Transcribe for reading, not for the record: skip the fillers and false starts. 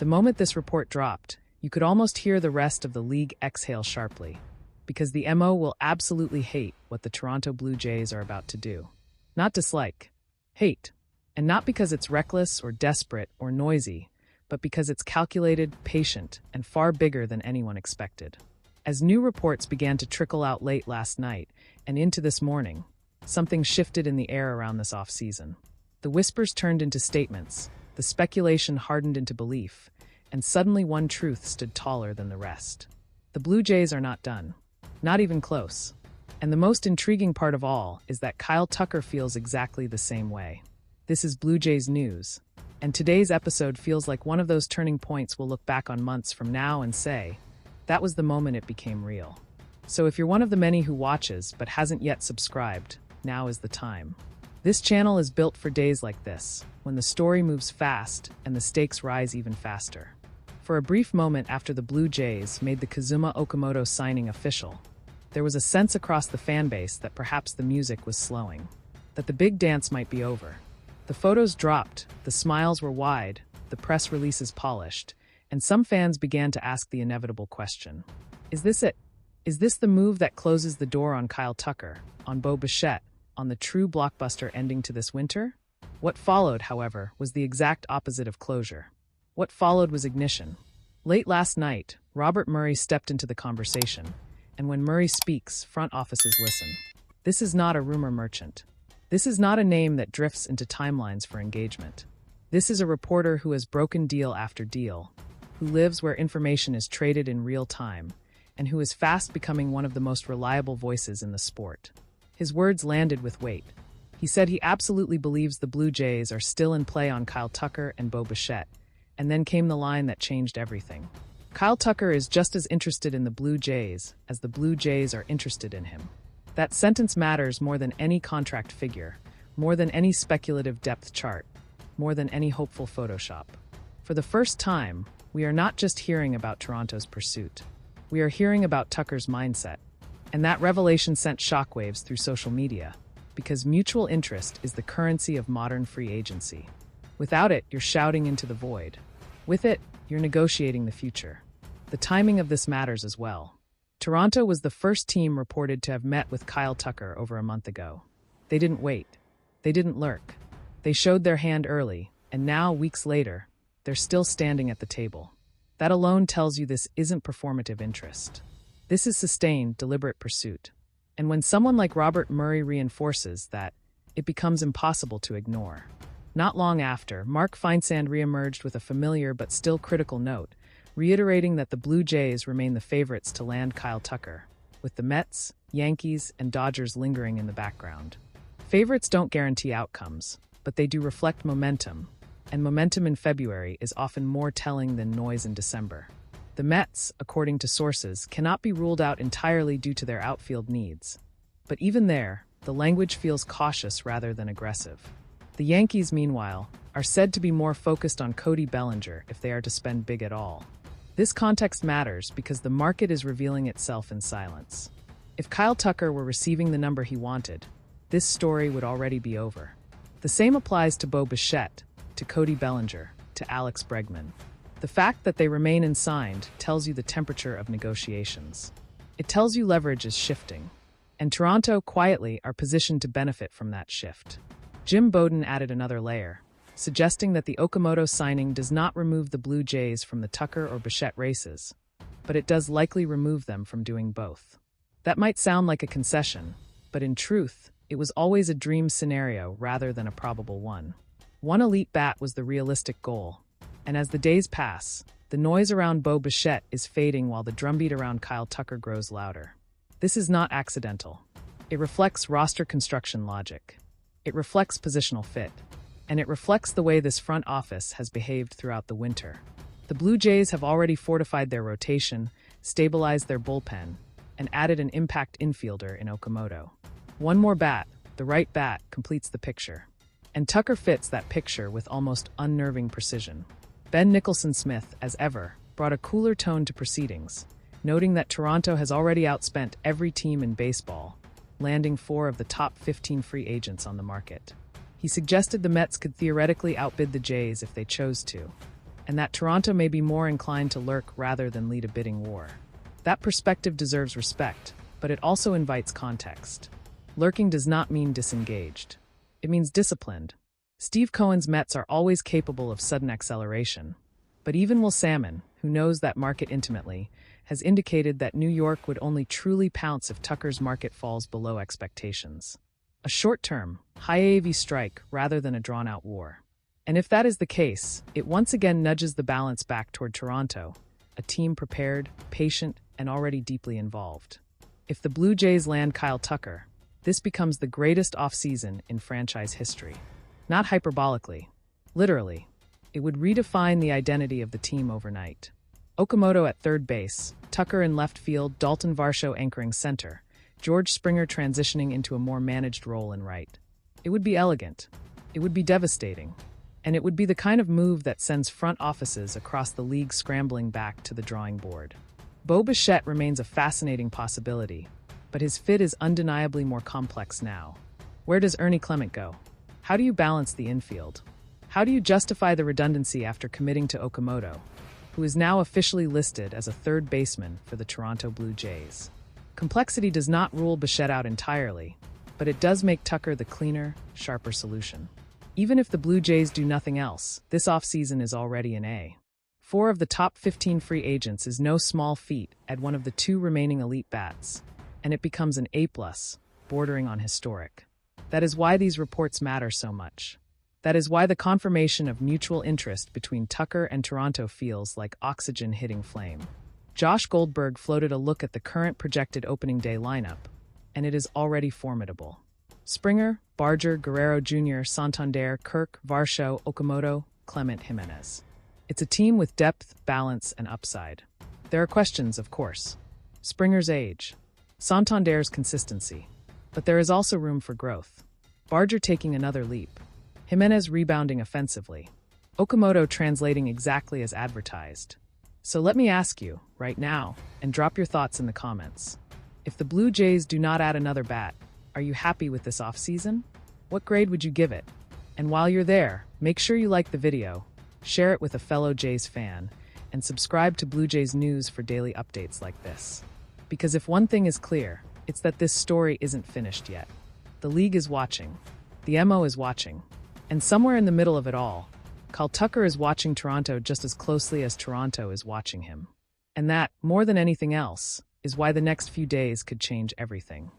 The moment this report dropped, you could almost hear the rest of the league exhale sharply, because the MO will absolutely hate what the Toronto Blue Jays are about to do. Not dislike, hate. And not because it's reckless or desperate or noisy, but because it's calculated, patient, and far bigger than anyone expected. As new reports began to trickle out late last night and into this morning, something shifted in the air around this off-season. The whispers turned into statements, the speculation hardened into belief, and suddenly one truth stood taller than the rest. The Blue Jays are not done. Not even close. And the most intriguing part of all is that Kyle Tucker feels exactly the same way. This is Blue Jays News, and today's episode feels like one of those turning points we'll look back on months from now and say, that was the moment it became real. So if you're one of the many who watches but hasn't yet subscribed, now is the time. This channel is built for days like this, when the story moves fast and the stakes rise even faster. For a brief moment after the Blue Jays made the Kazuma Okamoto signing official, there was a sense across the fanbase that perhaps the music was slowing, that the big dance might be over. The photos dropped, the smiles were wide, the press releases polished, and some fans began to ask the inevitable question. Is this it? Is this the move that closes the door on Kyle Tucker, on Bo Bichette, on the true blockbuster ending to this winter? What followed, however, was the exact opposite of closure. What followed was ignition. Late last night, Robert Murray stepped into the conversation, and when Murray speaks, front offices listen. This is not a rumor merchant. This is not a name that drifts into timelines for engagement. This is a reporter who has broken deal after deal, who lives where information is traded in real time, and who is fast becoming one of the most reliable voices in the sport. His words landed with weight. He said he absolutely believes the Blue Jays are still in play on Kyle Tucker and Bo Bichette, and then came the line that changed everything. Kyle Tucker is just as interested in the Blue Jays as the Blue Jays are interested in him. That sentence matters more than any contract figure, more than any speculative depth chart, more than any hopeful Photoshop. For the first time, we are not just hearing about Toronto's pursuit. We are hearing about Tucker's mindset. And that revelation sent shockwaves through social media, because mutual interest is the currency of modern free agency. Without it, you're shouting into the void. With it, you're negotiating the future. The timing of this matters as well. Toronto was the first team reported to have met with Kyle Tucker over a month ago. They didn't wait. They didn't lurk. They showed their hand early, and now, weeks later, they're still standing at the table. That alone tells you this isn't performative interest. This is sustained, deliberate pursuit. And when someone like Robert Murray reinforces that, it becomes impossible to ignore. Not long after, Mark Feinsand reemerged with a familiar but still critical note, reiterating that the Blue Jays remain the favorites to land Kyle Tucker, with the Mets, Yankees, and Dodgers lingering in the background. Favorites don't guarantee outcomes, but they do reflect momentum, and momentum in February is often more telling than noise in December. The Mets, according to sources, cannot be ruled out entirely due to their outfield needs. But even there, the language feels cautious rather than aggressive. The Yankees, meanwhile, are said to be more focused on Cody Bellinger if they are to spend big at all. This context matters because the market is revealing itself in silence. If Kyle Tucker were receiving the number he wanted, this story would already be over. The same applies to Bo Bichette, to Cody Bellinger, to Alex Bregman. The fact that they remain unsigned tells you the temperature of negotiations. It tells you leverage is shifting, and Toronto, quietly, are positioned to benefit from that shift. Jim Bowden added another layer, suggesting that the Okamoto signing does not remove the Blue Jays from the Tucker or Bichette races, but it does likely remove them from doing both. That might sound like a concession, but in truth, it was always a dream scenario rather than a probable one. One elite bat was the realistic goal, and as the days pass, the noise around Bo Bichette is fading while the drumbeat around Kyle Tucker grows louder. This is not accidental. It reflects roster construction logic. It reflects positional fit. And it reflects the way this front office has behaved throughout the winter. The Blue Jays have already fortified their rotation, stabilized their bullpen, and added an impact infielder in Okamoto. One more bat, the right bat, completes the picture. And Tucker fits that picture with almost unnerving precision. Ben Nicholson-Smith, as ever, brought a cooler tone to proceedings, noting that Toronto has already outspent every team in baseball, landing 4 of the top 15 free agents on the market. He suggested the Mets could theoretically outbid the Jays if they chose to. and that Toronto may be more inclined to lurk rather than lead a bidding war. That perspective deserves respect, but it also invites context. Lurking does not mean disengaged. It means disciplined. Steve Cohen's Mets are always capable of sudden acceleration. But even Will Salmon, who knows that market intimately, has indicated that New York would only truly pounce if Tucker's market falls below expectations. A short-term, high AAV strike rather than a drawn-out war. And if that is the case, it once again nudges the balance back toward Toronto, a team prepared, patient, and already deeply involved. If the Blue Jays land Kyle Tucker, this becomes the greatest offseason in franchise history. Not hyperbolically, literally. It would redefine the identity of the team overnight. Okamoto at third base, Tucker in left field, Dalton Varsho anchoring center, George Springer transitioning into a more managed role in right. It would be elegant. It would be devastating. And it would be the kind of move that sends front offices across the league scrambling back to the drawing board. Bo Bichette remains a fascinating possibility, but his fit is undeniably more complex now. Where does Ernie Clement go? How do you balance the infield? How do you justify the redundancy after committing to Okamoto, who is now officially listed as a third baseman for the Toronto Blue Jays? Complexity does not rule Bichette out entirely, but it does make Tucker the cleaner, sharper solution. Even if the Blue Jays do nothing else, this offseason is already an A. 4 of the top 15 free agents is no small feat at one of the 2 remaining elite bats, and it becomes an A+, bordering on historic. That is why these reports matter so much. That is why the confirmation of mutual interest between Tucker and Toronto feels like oxygen hitting flame. Josh Goldberg floated a look at the current projected opening day lineup, and it is already formidable. Springer, Barger, Guerrero Jr., Santander, Kirk, Varsho, Okamoto, Clement, Jimenez. It's a team with depth, balance, and upside. There are questions, of course. Springer's age. Santander's consistency. But there is also room for growth. Barger taking another leap. Jimenez rebounding offensively. Okamoto translating exactly as advertised. So let me ask you, right now, and drop your thoughts in the comments. If the Blue Jays do not add another bat, are you happy with this offseason? What grade would you give it? And while you're there, make sure you like the video, share it with a fellow Jays fan, and subscribe to Blue Jays News for daily updates like this. Because if one thing is clear, it's that this story isn't finished yet. The league is watching. The MO is watching. And somewhere in the middle of it all, Kyle Tucker is watching Toronto just as closely as Toronto is watching him. And that, more than anything else, is why the next few days could change everything.